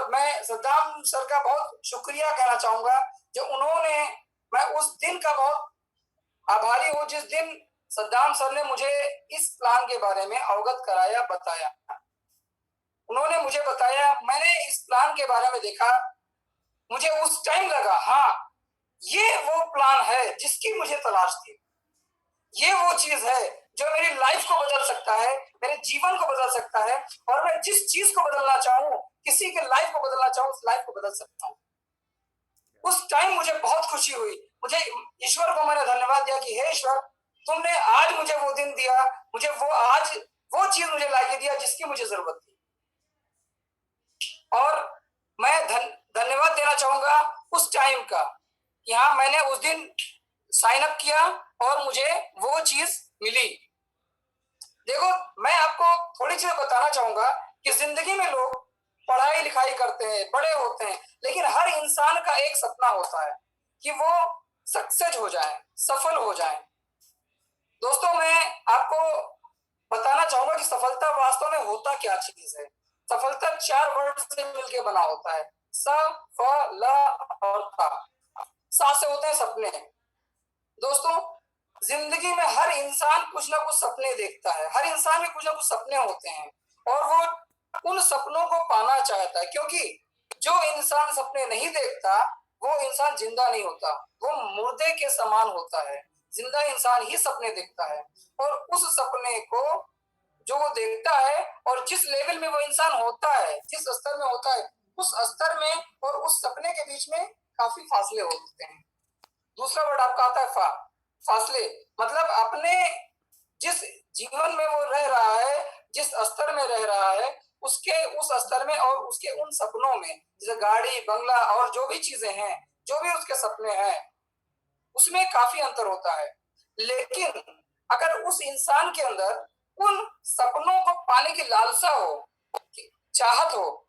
और मैं सद्दाम सर का बहुत शुक्रिया कहना चाहूंगा जो उन्होंने, मैं उस दिन का बहुत आभारी हूँ जिस दिन सद्दाम सर ने मुझे इस प्लान के बारे में अवगत कराया, बताया। उन्होंने मुझे बताया, मैंने इस प्लान के बारे में देखा, मुझे उस टाइम लगा हाँ ये वो प्लान है जिसकी मुझे तलाश थी। ये वो चीज है जो मेरी लाइफ को बदल सकता है, मेरे जीवन को बदल सकता है, और मैं जिस चीज को बदलना चाहूँ, किसी के लाइफ को बदलना चाहूँ, उस लाइफ को बदल सकता हूँ। उस टाइम मुझे बहुत खुशी हुई। मुझे ईश्वर को मैंने धन्यवाद दिया कि हे ईश्वर, तुमने आज मुझे वो दिन दिया, मुझे वो आज वो चीज मुझे लाके दिया जिसकी मुझे जरूरत थी। और मैं धन्यवाद देना चाहूंगा उस टाइम का कि हाँ मैंने उस दिन साइन अप किया और मुझे वो चीज मिली। देखो मैं आपको थोड़ी चीज बताना चाहूंगा कि जिंदगी में लोग पढ़ाई लिखाई करते हैं, बड़े होते हैं, लेकिन हर इंसान का एक सपना होता है कि वो सक्सेस हो जाए, सफल हो जाए। दोस्तों मैं आपको बताना चाहूंगा कि सफलता वास्तव में होता क्या चीज है। सफलता 4 वर्ड से मिलकर बना होता है, स फ ल और ता। सा से होते हैं सपने। दोस्तों जिंदगी में हर इंसान कुछ ना कुछ सपने देखता है, हर इंसान के कुछ ना कुछ सपने होते हैं और वो उन सपनों को पाना चाहता है, क्योंकि जो इंसान सपने नहीं देखता वो इंसान जिंदा नहीं होता, वो मुर्दे के समान होता है। जिंदा इंसान ही सपने देखता है और उस सपने को जो वो देखता है और जिस लेवल में वो इंसान होता है, जिस स्तर में होता है, उस स्तर में और उस सपने के बीच में काफी फासले होते हैं। दूसरा वर्ड आपका आता है फासले, मतलब अपने जिस जीवन में वो रह रहा है, जिस स्तर में रह रहा है, उसके उस स्तर में और उसके उन सपनों में, जैसे गाड़ी बंगला और जो भी चीजें हैं, जो भी उसके सपने हैं, उसमें काफी अंतर होता है। लेकिन अगर उस इंसान के अंदर उन सपनों को पाने की लालसा हो, चाहत हो,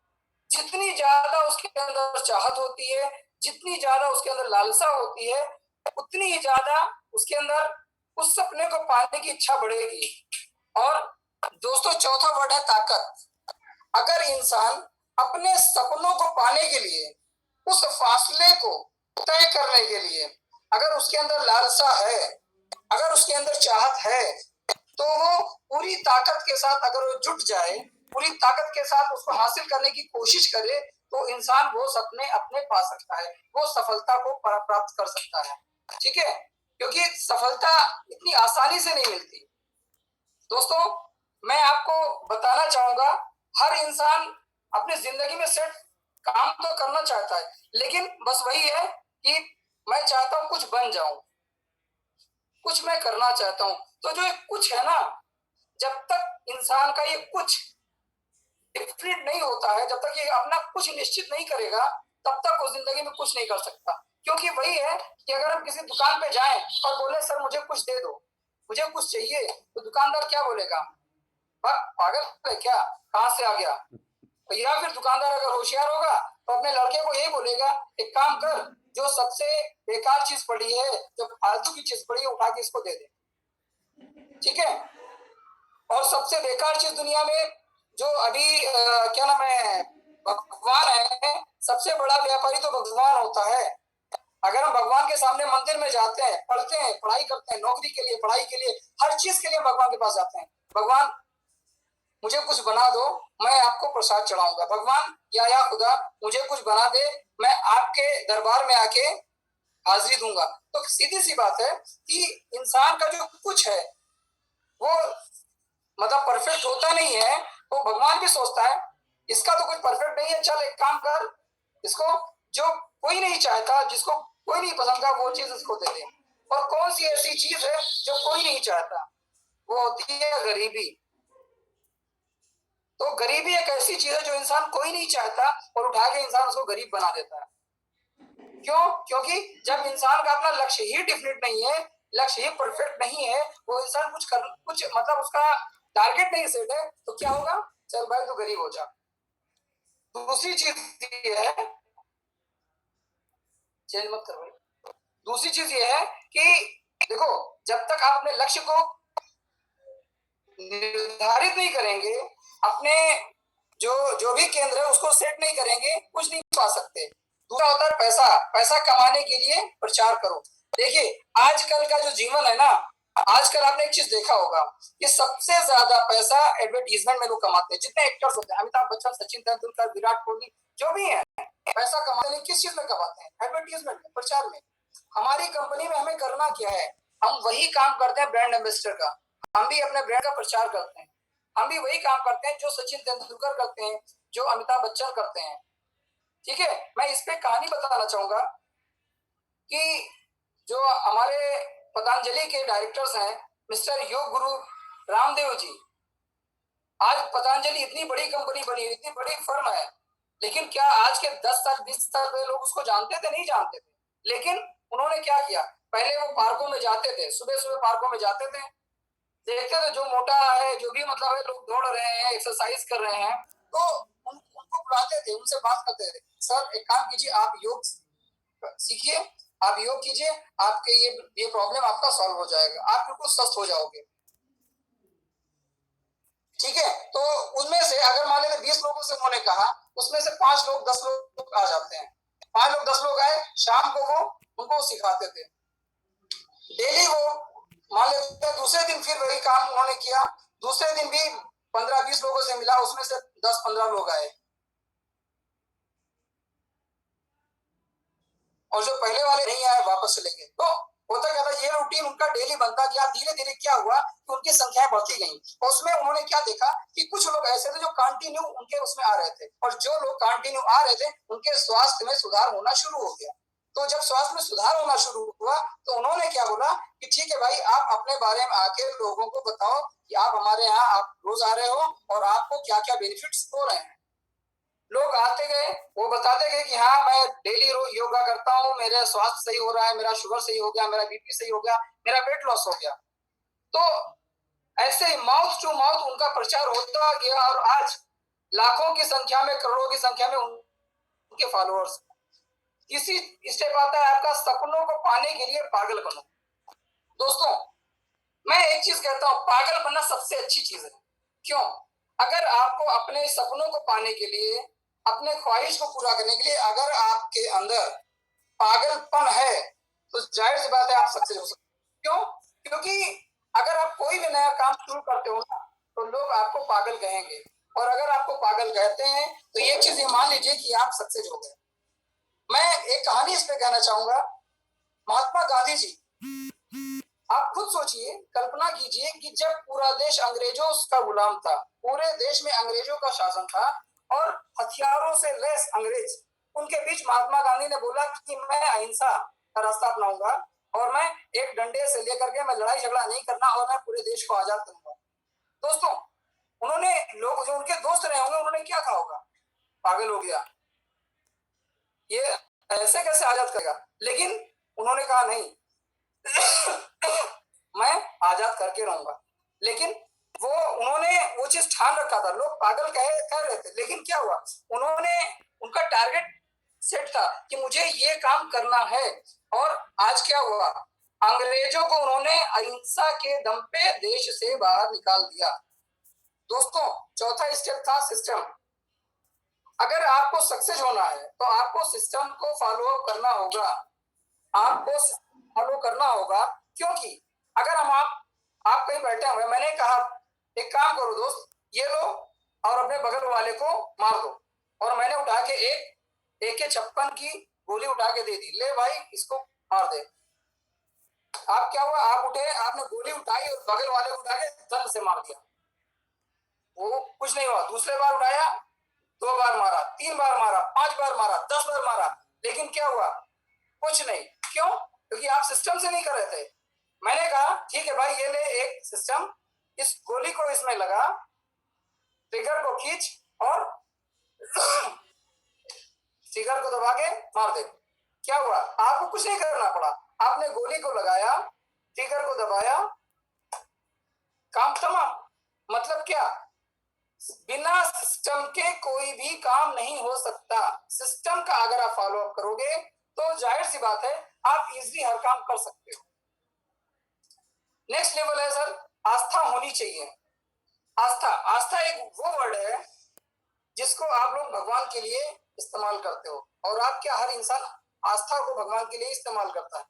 जितनी ज्यादा उसके अंदर चाहत होती है, जितनी ज्यादा उसके अंदर लालसा होती है, उतनी ही ज्यादा उसके अंदर उस सपने को पाने की इच्छा बढ़ेगी। और दोस्तों चौथा वर्ड है ताकत। अगर इंसान अपने सपनों को पाने के लिए, उस फासले को तय करने के लिए अगर उसके अंदर लालसा है, अगर उसके अंदर चाहत है, तो वो पूरी ताकत के साथ अगर वो जुट जाए, पूरी ताकत के साथ उसको हासिल करने की कोशिश करे, तो इंसान वो सपने अपने पा सकता है, वो सफलता को प्राप्त कर सकता है। ठीक है, क्योंकि सफलता इतनी आसानी से नहीं मिलती। दोस्तों मैं आपको बताना चाहूंगा, हर इंसान अपनी जिंदगी में सेट काम तो करना चाहता है, लेकिन बस वही है कि मैं चाहता हूं कुछ बन जाऊं, कुछ मैं करना चाहता हूं। तो जो एक कुछ है ना, जब तक इंसान का ये कुछ डिफिनिट नहीं होता है, जब तक ये अपना कुछ निश्चित नहीं करेगा, तब तक वो जिंदगी में कुछ नहीं कर सकता। क्योंकि वही है कि अगर हम किसी दुकान पे जाएं और बोले सर मुझे कुछ दे दो, मुझे कुछ चाहिए, तो दुकानदार क्या बोलेगा, पागल है क्या, कहां से आ गया। या फिर दुकानदार अगर होशियार होगा तो अपने लड़के को यही बोलेगा, एक काम कर, जो सबसे बेकार चीज पड़ी है, जो फालतू की चीज पड़ी है, उठा के इसको दे दे। ठीक है, और सबसे बेकार चीज दुनिया में जो अभी क्या नाम है, भगवान है। सबसे बड़ा व्यापारी तो भगवान होता है। अगर हम भगवान के सामने मंदिर में जाते हैं, पढ़ते हैं, पढ़ाई करते हैं, नौकरी के लिए, पढ़ाई के लिए, हर चीज के लिए भगवान के पास जाते हैं, भगवान मुझे कुछ बना दो, मैं आपको प्रसाद चढ़ाऊंगा। भगवान या खुदा मुझे कुछ बना दे, मैं आपके दरबार में आके हाजिरी दूंगा। तो सीधी सी बात है कि इंसान का जो कुछ है वो मतलब परफेक्ट होता नहीं है। तो भगवान भी सोचता है इसका तो कुछ परफेक्ट नहीं है, चल एक काम कर, इसको जो कोई नहीं चाहता, जिसको कोई नहीं पसंद का, वो चीज इसको दे दे। और कौन सी ऐसी चीज है जो कोई नहीं चाहता, वो होती है गरीबी। तो गरीबी एक ऐसी चीज है जो इंसान कोई नहीं चाहता और उठा के इंसान उसको गरीब बना देता है। क्यों? क्योंकि जब इंसान का अपना लक्ष्य ही डिफिनिट नहीं है, लक्ष्य ही परफेक्ट नहीं है, वो इंसान कुछ मतलब उसका टारगेट नहीं सेट है, तो क्या होगा, चल भाई तू गरीब हो जा। दूसरी चीज ये है, चेंज मत कर भाई। दूसरी चीज ये है कि देखो, जब तक आप अपने लक्ष्य को निर्धारित नहीं करेंगे, अपने जो भी केंद्र है उसको सेट नहीं करेंगे, कुछ नहीं पा सकते। दूसरा होता है पैसा। पैसा कमाने के लिए प्रचार करो। देखिए आजकल का जो जीवन है ना, आजकल आपने एक चीज देखा होगा कि सबसे ज्यादा पैसा एडवर्टीजमेंट में लोग कमाते हैं। जितने एक्टर्स होते हैं, अमिताभ बच्चन, सचिन तेंदुलकर, विराट कोहली, जो भी है, पैसा कमाते हैं। किस चीज में कमाते हैं? एडवर्टीजमेंट में, प्रचार में। हमारी कंपनी में हमें करना क्या है? हम वही काम करते हैं ब्रांड एम्बेसडर का। हम भी अपने ब्रांड का प्रचार करते हैं। हम भी वही काम करते हैं जो सचिन तेंदुलकर करते हैं, जो अमिताभ बच्चन करते हैं। ठीक है, मैं इस पे कहानी बताना चाहूंगा कि जो हमारे पतंजलि के डायरेक्टर्स हैं, मिस्टर योग गुरु रामदेव जी। आज पतंजलि इतनी बड़ी कंपनी बनी, इतनी बड़ी फर्म है, लेकिन क्या आज के 10 साल 20 साल पहले लोग उसको जानते थे? नहीं जानते थे। लेकिन उन्होंने क्या किया, पहले वो पार्कों में जाते थे, सुबह सुबह पार्कों में जाते थे, देखते थे जो मोटा है, जो भी मतलब है, लोग दौड़ रहे हैं, एक्सरसाइज कर रहे हैं, तो उनको बुलाते थे, उनसे बात करते थे, सर एक काम कीजिए, आप योग सीखिए, आप योग कीजिए, आपके ये प्रॉब्लम आपका सॉल्व हो जाएगा, आप बिल्कुल स्वस्थ हो जाओगे। ठीक है, तो उनमें से अगर मान लेते 20 लोगों से उन्होंने कहा, उसमें से 5 लोग 10 लोग आ जाते हैं। 5 लोग 10 लोग आए, शाम को वो उनको सिखाते थे। डेली वो मान लेते दूसरे दिन फिर वही काम उन्होंने किया, दूसरे दिन भी 15-20 लोगों से मिला, उसमें से 10-15 लोग आए, और जो पहले वाले नहीं आए वापस चले गए। तो होता क्या था, ये रूटीन उनका डेली बनता गया। धीरे धीरे क्या हुआ कि उनकी संख्याएं बढ़ती गई, और उसमें उन्होंने क्या देखा कि कुछ लोग ऐसे थे जो कंटिन्यू उनके उसमें आ रहे थे, और जो लोग कंटिन्यू आ रहे थे उनके स्वास्थ्य में सुधार होना शुरू हो गया। तो जब स्वास्थ्य में सुधार होना शुरू हुआ, तो उन्होंने क्या बोला कि ठीक है भाई, आप अपने बारे में आके लोगों को बताओ कि आप हमारे यहाँ आप रोज आ रहे हो और आपको क्या क्या बेनिफिट्स हो रहे हैं। लोग आते गए, वो बताते गए कि हाँ मैं डेली रोज योगा करता हूँ, मेरा स्वास्थ्य सही हो रहा है, मेरा शुगर सही हो गया, मेरा बीपी सही हो गया, मेरा वेट लॉस हो गया। तो ऐसे ही माउथ टू माउथ उनका प्रचार होता गया, और आज लाखों की संख्या में, करोड़ों की संख्या में उनके फॉलोअर्स। इसी स्टेप आता है आपका, सपनों को पाने के लिए पागल बनो। दोस्तों मैं एक चीज कहता हूँ, पागल बनना सबसे अच्छी चीज है। क्यों? अगर आपको अपने सपनों को पाने के लिए, अपने ख्वाहिश को पूरा करने के लिए अगर आपके अंदर पागलपन है, तो जाहिर सी बात है आप सक्सेस हो सकते। क्यों? क्योंकि अगर आप कोई भी नया काम शुरू करते हो ना, तो लोग आपको पागल कहेंगे, और अगर आपको पागल कहते हैं तो ये चीज मान लीजिए कि आप सक्सेस हो गए। मैं एक कहानी इस पे कहना चाहूंगा। महात्मा गांधी जी, आप खुद सोचिए, कल्पना कीजिए कि जब पूरा देश अंग्रेजों का गुलाम था, पूरे देश में अंग्रेजों का शासन था, और हथियारों से लैस अंग्रेज, उनके बीच महात्मा गांधी ने बोला कि मैं अहिंसा का रास्ता अपनाऊंगा, और मैं एक डंडे से लेकर के मैं लड़ाई झगड़ा नहीं करना, और मैं पूरे देश को आजाद करूंगा। दोस्तों उन्होंने, लोग जो उनके दोस्त रहे होंगे, उन्होंने क्या कहा होगा, पागल हो गया, ये ऐसे कैसे आजाद करेगा। लेकिन उन्होंने कहा नहीं, मैं आजाद करके रहूंगा। लेकिन उन्होंने वो चीज ठान रखा था। लोग पागल कह रहे थे, लेकिन क्या हुआ, उन्होंने, उनका टारगेट सेट था कि मुझे ये काम करना है, और आज क्या हुआ, अंग्रेजों को उन्होंने अहिंसा के दम पे देश से बाहर निकाल दिया। दोस्तों चौथा स्टेप था सिस्टम। अगर आपको सक्सेस होना है तो आपको सिस्टम को फॉलो अप करना होगा, आपको फॉलो करना होगा। क्योंकि अगर आप कहीं बैठे हुए, मैंने कहा एक काम करो दोस्त, ये लो और अपने बगल वाले को मार दो, और मैंने उठा के एक के 56 की गोली उठा के दे दी, ले भाई इसको मार दे। आप क्या हुआ, आप उठे, आपने गोली उठाई और बगल वाले को उठा के दम से मार दिया, वो कुछ नहीं हुआ। दूसरे बार उठाया, 2 बार मारा, 3 बार मारा, 5 बार मारा, 10 बार मारा, लेकिन क्या हुआ, कुछ नहीं। क्यों? क्योंकि आप सिस्टम से नहीं कर रहे थे। मैंने कहा ठीक है भाई, ये ले एक सिस्टम, इस गोली को इसमें लगा, ट्रिगर को खींच और ट्रिगर को दबा के मार दे। क्या हुआ, आपको कुछ नहीं करना पड़ा, आपने गोली को लगाया, ट्रिगर को दबाया, काम तमाम। मतलब क्या, बिना सिस्टम के कोई भी काम नहीं हो सकता। सिस्टम का अगर आप फॉलो अप करोगे तो जाहिर सी बात है आप इजीली हर काम कर सकते हो। नेक्स्ट लेवल है सर, आस्था होनी चाहिए। आस्था, आस्था एक वो वर्ड है जिसको आप लोग भगवान के लिए इस्तेमाल करते हो। और आप क्या, हर इंसान आस्था को भगवान के लिए इस्तेमाल करता है,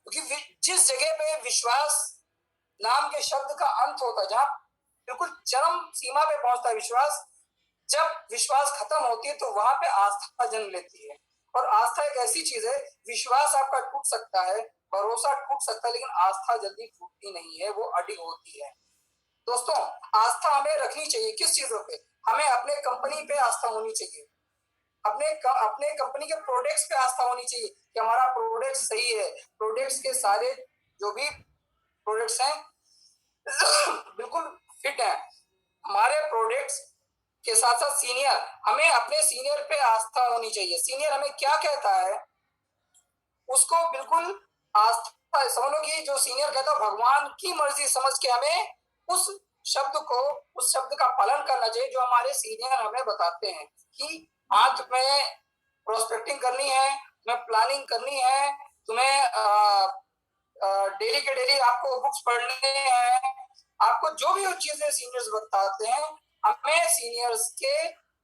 क्योंकि जिस जगह पे विश्वास नाम के शब्द का अंत होता है, जहां बिल्कुल चरम सीमा पे पहुंचता है विश्वास, जब विश्वास खत्म होती है तो वहां पे आस्था जन्म लेती है। और आस्था एक ऐसी चीज है, विश्वास आपका टूट सकता है, भरोसा टूट सकता है, लेकिन आस्था जल्दी टूटती नहीं है, वो अडिग होती है। दोस्तों, आस्था हमें रखनी चाहिए किस चीजों पे? हमें अपने कंपनी पे आस्था होनी चाहिए, अपने कंपनी के प्रोडक्ट्स पे आस्था होनी चाहिए कि हमारा प्रोडक्ट सही है, प्रोडक्ट्स के सारे जो भी प्रोडक्ट्स हैं बिल्कुल फिट है। हमारे प्रोडक्ट्स के साथ साथ सीनियर, हमें अपने सीनियर पे आस्था होनी चाहिए। सीनियर हमें क्या कहता है उसको बिल्कुल आस्था, समझ लो कि जो सीनियर कहता है भगवान की मर्जी समझ के हमें उस उस शब्द का पालन करना चाहिए जो हमारे सीनियर हमें बताते हैं कि हाँ, तुम्हें प्रोस्पेक्टिंग करनी है, तुम्हें प्लानिंग करनी है, तुम्हें डेली के डेली आपको बुक्स पढ़ने हैं, आपको जो भी चीजें सीनियर्स बताते हैं, हमें सीनियर्स के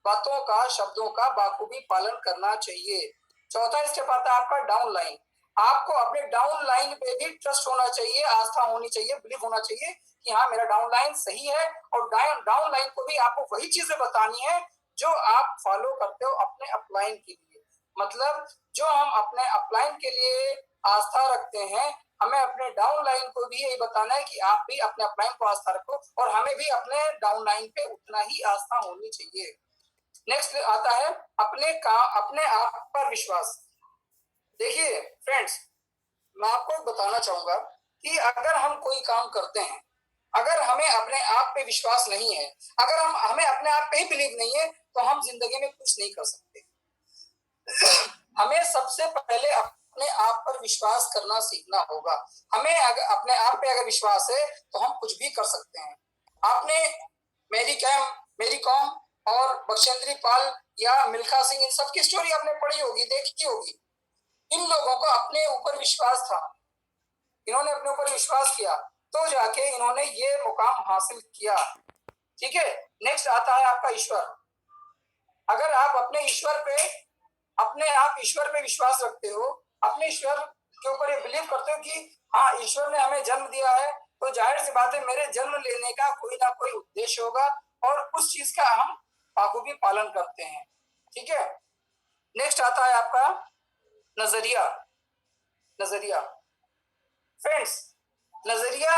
बातों का, शब्दों का बाखूबी पालन करना चाहिए। चौथा स्टेप आता है आपका डाउन लाइन। आपको अपने डाउन लाइन पे भी ट्रस्ट होना चाहिए, आस्था होनी चाहिए, बिलीफ होना चाहिए कि हाँ, मेरा डाउन लाइन सही है। और डाउन लाइन को भी आपको वही चीजें बतानी है जो आप फॉलो करते हो अपने अपलाइन के लिए। मतलब जो हम अपने अपलाइन के लिए आस्था रखते हैं, हमें अपने डाउन लाइन को भी यही बताना है कि आप भी अपने अपलाइन को आस्था रखो, और हमें भी अपने डाउन लाइन पे उतना ही आस्था होनी चाहिए। नेक्स्ट आता है अपने आप पर विश्वास। देखिए फ्रेंड्स, मैं आपको बताना चाहूंगा कि अगर हम कोई काम करते हैं, अगर हमें अपने आप पे विश्वास नहीं है, अगर हमें अपने आप पे ही बिलीव नहीं है, तो हम जिंदगी में कुछ नहीं कर सकते। हमें सबसे पहले अपने आप पर विश्वास करना सीखना होगा। हमें अगर अपने आप पे अगर विश्वास है तो हम कुछ भी कर सकते हैं। आपने मेरी कॉम और बख्शेंद्री पाल या मिल्खा सिंह, इन सब की स्टोरी आपने पढ़ी होगी, देखी होगी। इन लोगों को अपने ऊपर विश्वास था, इन्होंने अपने ऊपर विश्वास किया तो जाके इन्होंने ये मुकाम हासिल किया। ठीक है, नेक्स्ट आता है आपका ईश्वर। अगर आप अपने आप ईश्वर पे विश्वास रखते हो, अपने ईश्वर के ऊपर ये बिलीव करते हो कि हाँ, ईश्वर ने हमें जन्म दिया है, तो जाहिर सी बात है मेरे जन्म लेने का कोई ना कोई उद्देश्य होगा, और उस चीज का हम बाखूबी पालन करते हैं। ठीक है, नेक्स्ट आता है आपका नजरिया। नजरिया फ्रेंड्स, नजरिया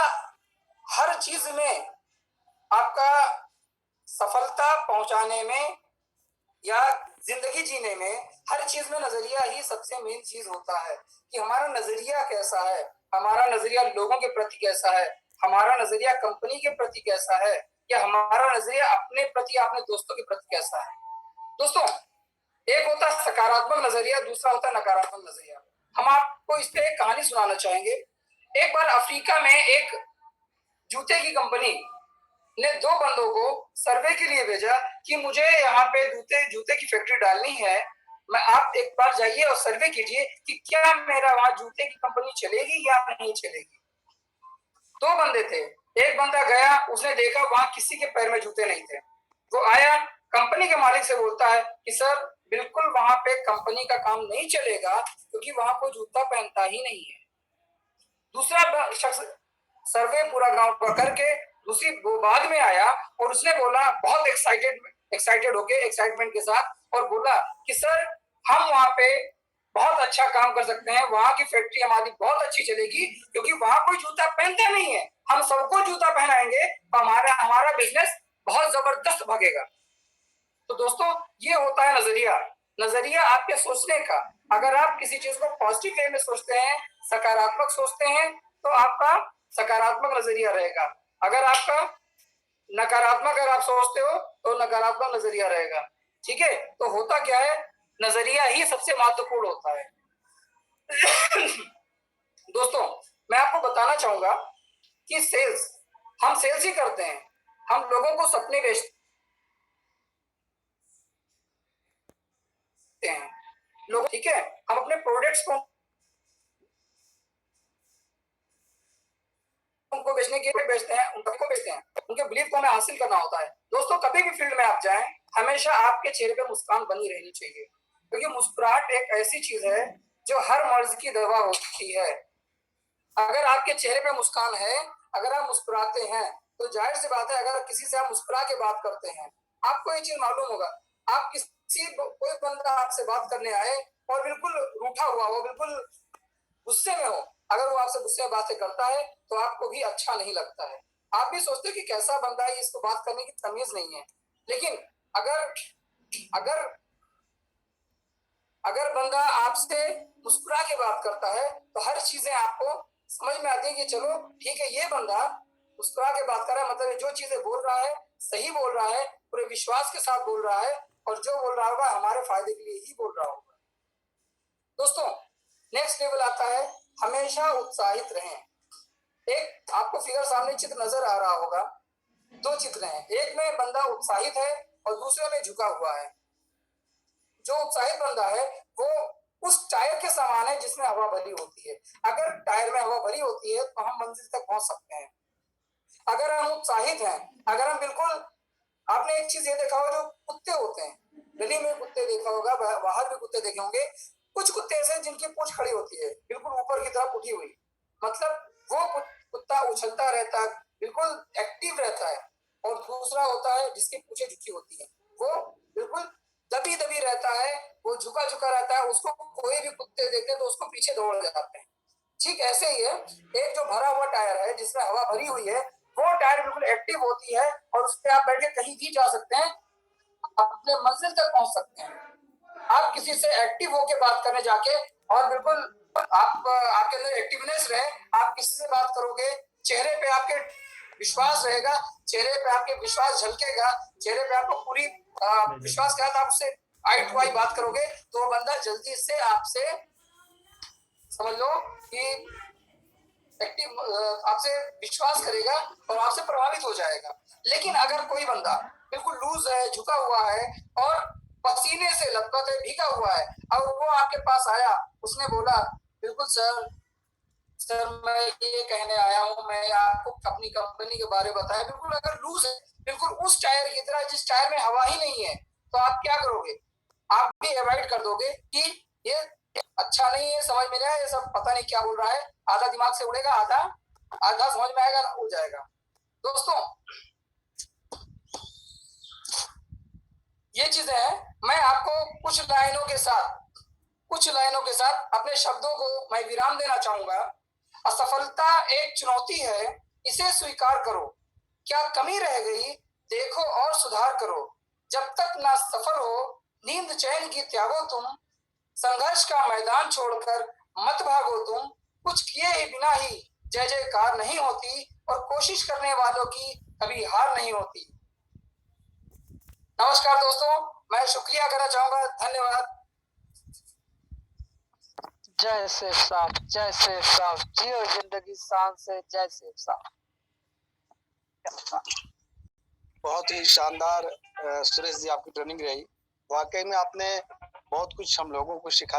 हर चीज में आपका सफलता पहुंचाने में या जिंदगी जीने में, हर चीज में नजरिया ही सबसे मेन चीज होता है कि हमारा नजरिया कैसा है, हमारा नजरिया लोगों के प्रति कैसा है, हमारा नजरिया कंपनी के प्रति कैसा है, या हमारा नजरिया अपने प्रति, अपने दोस्तों के प्रति कैसा है। दोस्तों, एक होता है सकारात्मक नजरिया, दूसरा होता है नकारात्मक नजरिया। हम आपको इस पे एक कहानी सुनाना चाहेंगे। एक बार अफ्रीका में एक जूते की कंपनी ने दो बंदों को सर्वे के लिए भेजा कि मुझे यहाँ पे जूते की फैक्ट्री डालनी है, मैं आप एक बार जाइए और सर्वे कीजिए कि क्या मेरा वहां जूते की कंपनी चलेगी या नहीं चलेगी। दो बंदे थे, एक बंदा गया, उसने देखा वहां किसी के पैर में जूते नहीं थे। वो आया, कंपनी के मालिक से बोलता है कि सर, बिल्कुल वहां पे कंपनी का काम नहीं चलेगा क्योंकि वहां कोई जूता पहनता ही नहीं है। दूसरा शख्स सर्वे पूरा गांव का करके दूसरी वो बाद में आया और उसने बोला बहुत एक्साइटेड होके, एक्साइटमेंट के साथ, और बोला कि सर, हम वहां पे बहुत अच्छा काम कर सकते हैं, वहां की फैक्ट्री हमारी बहुत अच्छी चलेगी क्योंकि वहां कोई जूता पहनता नहीं है, हम सबको जूता पहनाएंगे तो हमारा हमारा बिजनेस बहुत जबरदस्त भागेगा। तो दोस्तों, ये होता है नजरिया। नजरिया आपके सोचने का। अगर आप किसी चीज को पॉजिटिव वे में सोचते हैं, सकारात्मक सोचते हैं, तो आपका सकारात्मक नजरिया रहेगा। अगर आपका नकारात्मक अगर आप सोचते हो तो नकारात्मक नजरिया रहेगा। ठीक है, तो होता क्या है, नजरिया ही सबसे महत्वपूर्ण होता है। दोस्तों, मैं आपको बताना चाहूंगा कि हम सेल्स ही करते हैं, हम लोगों को सपने बेचते हैं लोग। ठीक है, हम अपने प्रोडक्ट्स को उनको बेचने के लिए बेचते हैं, उनको बेचते हैं, उनके बिलीफ को हमें हासिल करना होता है। दोस्तों, कभी भी फील्ड में आप जाएं, हमेशा आपके चेहरे पे मुस्कान बनी रहनी चाहिए, क्योंकि मुस्कुराहट एक ऐसी चीज है जो हर मर्ज की दवा होती है। अगर आपके चेहरे पे मुस्कान है, अगर आप मुस्कुराते हैं, तो जाहिर सी बात है, अगर किसी से आप मुस्कुरा के बात करते हैं, आपको ये चीज मालूम होगा। आप कोई बंदा आपसे बात करने आए और बिल्कुल रूठा हुआ हो, बिल्कुल गुस्से में हो, अगर वो आपसे गुस्से में बातें करता है तो आपको भी अच्छा नहीं लगता है। आप भी सोचते हो कि कैसा बंदा है, इसको बात करने की तमीज नहीं है। लेकिन अगर अगर अगर बंदा आपसे मुस्कुरा के बात करता है तो हर चीजें आपको समझ में आती है कि चलो ठीक है, ये बंदा मुस्कुरा के बात कर रहा है, मतलब जो चीजें बोल रहा है सही बोल रहा है, पूरे विश्वास के साथ बोल रहा है, और जो बोल रहा होगा हमारे फायदे के लिए ही बोल रहा होगा। दोस्तों, नेक्स्ट लेवल आता है हमेशा उत्साहित रहें। एक आपको फिगर सामने चित्र नजर आ रहा होगा, दो चित्र हैं, एक में बंदा उत्साहित है और दूसरे में झुका हुआ है। जो उत्साहित बंदा है वो उस टायर के समान है जिसमें हवा भरी होती है। अगर टायर में हवा भरी होती है तो हम मंजिल तक पहुंच सकते हैं। अगर हम उत्साहित हैं, अगर हम बिल्कुल, आपने एक चीज ये देखा होगा, जो कुत्ते होते हैं, गली में कुत्ते देखा होगा, बाहर भी कुत्ते देखे होंगे, कुछ कुत्ते ऐसे जिनकी पूंछ खड़ी होती है बिल्कुल ऊपर की तरफ उठी हुई, मतलब वो कुत्ता उछलता रहता है, बिल्कुल एक्टिव रहता है। और दूसरा होता है जिसकी पूंछें झुकी होती है, वो बिल्कुल दबी दबी रहता है, वो झुका झुका रहता है, उसको कोई भी कुत्ते देखते हैं तो उसको पीछे दौड़ जाते हैं। ठीक ऐसे ही है, एक जो भरा हुआ टायर है जिसमें हवा भरी हुई है, वो टायर बिल्कुल एक्टिव होती है और उस पर आप बैठ के कहीं भी जा सकते हैं, अपने मंजिल तक पहुंच सकते हैं। आप किसी से एक्टिव होके बात करने जाके, और बिल्कुल आप आपके अंदर एक्टिवनेस रहे, आप किसी से बात करोगे, चेहरे पे आपके विश्वास रहेगा, चेहरे पे आपके विश्वास झलकेगा, चेहरे पे आपको पूरी विश्वास के साथ आप उससे आई टू आई बात करोगे तो वो बंदा जल्दी से आपसे, समझ लो कि एक्टिव, आपसे विश्वास करेगा और आपसे प्रभावित हो जाएगा। लेकिन अगर कोई बंदा बिल्कुल लूज है, झुका हुआ है और पसीने से लथपथ है, भीगा हुआ है, और वो आपके पास आया, उसने बोला बिल्कुल सर मैं ये कहने आया हूँ, मैं आपको अपनी कंपनी के बारे में बताया, बिल्कुल अगर लूज है, बिल्कुल उस टायर की तरह जिस टायर में हवा ही नहीं है, तो आप क्या करोगे? आप भी अवॉइड कर दोगे कि ये अच्छा नहीं है, समझ में नहीं आया, ये सब पता नहीं क्या बोल रहा है, आधा दिमाग से उड़ेगा, आधा आधा समझ में आएगा, उड़ जाएगा। दोस्तों, ये चीजें हैं, मैं आपको कुछ लाइनों के साथ अपने शब्दों को मैं विराम देना चाहूंगा। असफलता एक चुनौती है, इसे स्वीकार करो, क्या कमी रह गई देखो और सुधार करो, जब तक ना सफल हो नींद चैन की त्यागो तुम, संघर्ष का मैदान छोड़कर मत भागो तुम, कुछ किए ही बिना ही जय जयकार नहीं होती, और कोशिश करने वालों की कभी हार नहीं होती। नमस्कार दोस्तों, मैं शुक्रिया करना चाहूंगा, धन्यवाद। जय सेफ साहब, जय सेफ साहब, जियो जिंदगी शान से, जय सेफ साहब। बहुत ही शानदार सुरेश जी आपकी ट्रेनिंग रही, वाकई में आपने बहुत कुछ हम लोगों को सिखाया।